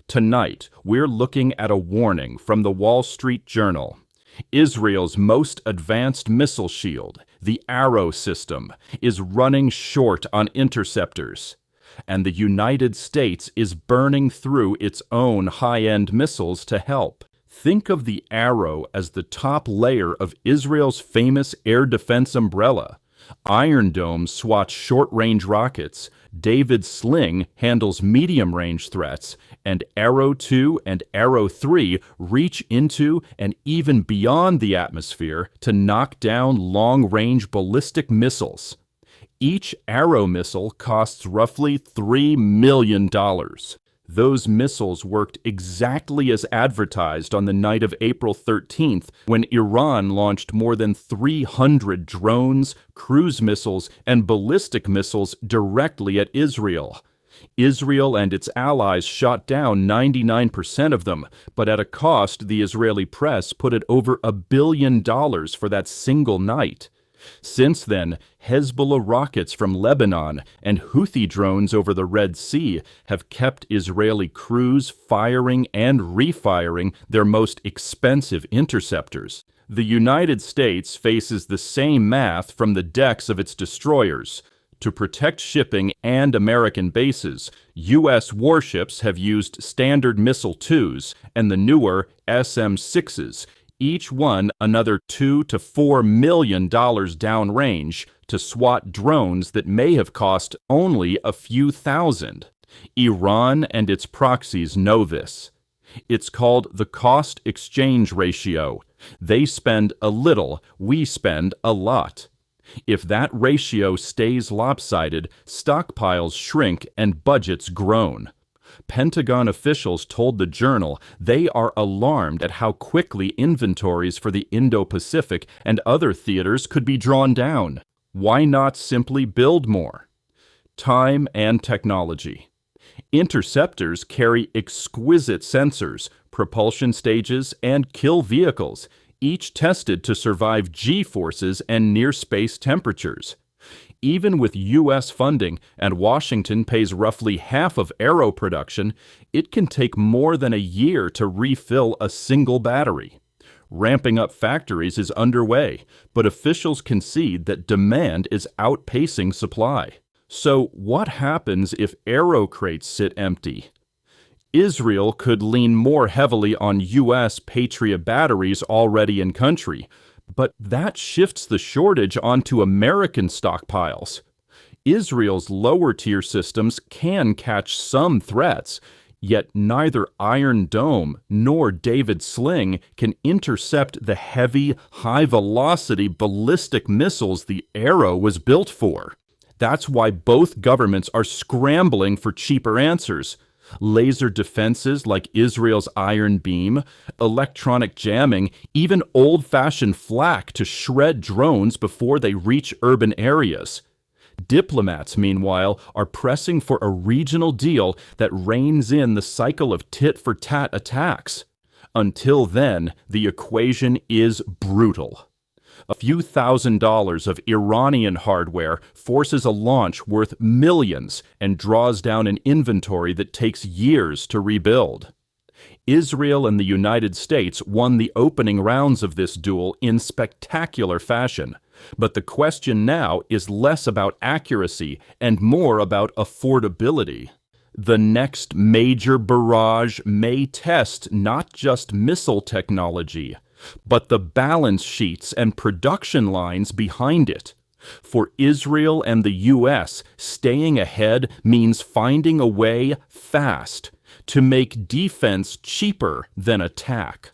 Tonight, we're looking at a warning from the Wall Street Journal. Israel's most advanced missile shield, the Arrow system, is running short on interceptors, and the United States is burning through its own high-end missiles to help. Think of the Arrow as the top layer of Israel's famous air defense umbrella. Iron Dome swats short-range rockets, David's Sling handles medium-range threats, and Arrow 2 and Arrow 3 reach into and even beyond the atmosphere to knock down long-range ballistic missiles. Each Arrow missile costs roughly $3 million. Those missiles worked exactly as advertised on the night of April 13th, when Iran launched more than 300 drones, cruise missiles, and ballistic missiles directly at Israel. Israel and its allies shot down 99% of them, but at a cost the Israeli press put at over $1 billion for that single night. Since then, Hezbollah rockets from Lebanon and Houthi drones over the Red Sea have kept Israeli crews firing and refiring their most expensive interceptors. The United States faces the same math from the decks of its destroyers. To protect shipping and American bases, U.S. warships have used Standard Missile 2s and the newer SM-6s, each one another $2 to $4 million downrange to swat drones that may have cost only a few thousand. Iran and its proxies know this. It's called the cost-exchange ratio. They spend a little, we spend a lot. If that ratio stays lopsided, stockpiles shrink and budgets groan. Pentagon officials told the Journal they are alarmed at how quickly inventories for the Indo-Pacific and other theaters could be drawn down. Why not simply build more? Time and technology. Interceptors carry exquisite sensors, propulsion stages, and kill vehicles, each tested to survive G-forces and near-space temperatures. Even with U.S. funding, and Washington pays roughly half of Arrow production, it can take more than a year to refill a single battery. Ramping up factories is underway, but officials concede that demand is outpacing supply. So what happens if Arrow crates sit empty? Israel could lean more heavily on U.S. Patriot batteries already in country, but that shifts the shortage onto American stockpiles. Israel's lower-tier systems can catch some threats, yet neither Iron Dome nor David's Sling can intercept the heavy, high-velocity ballistic missiles the Arrow was built for. That's why both governments are scrambling for cheaper answers. Laser defenses like Israel's Iron Beam, electronic jamming, even old-fashioned flak to shred drones before they reach urban areas. Diplomats, meanwhile, are pressing for a regional deal that reins in the cycle of tit-for-tat attacks. Until then, the equation is brutal. A few $1,000s of Iranian hardware forces a launch worth millions and draws down an inventory that takes years to rebuild. Israel and the United States won the opening rounds of this duel in spectacular fashion, but the question now is less about accuracy and more about affordability. The next major barrage may test not just missile technology, but the balance sheets and production lines behind it. For Israel and the U.S., staying ahead means finding a way fast to make defense cheaper than attack.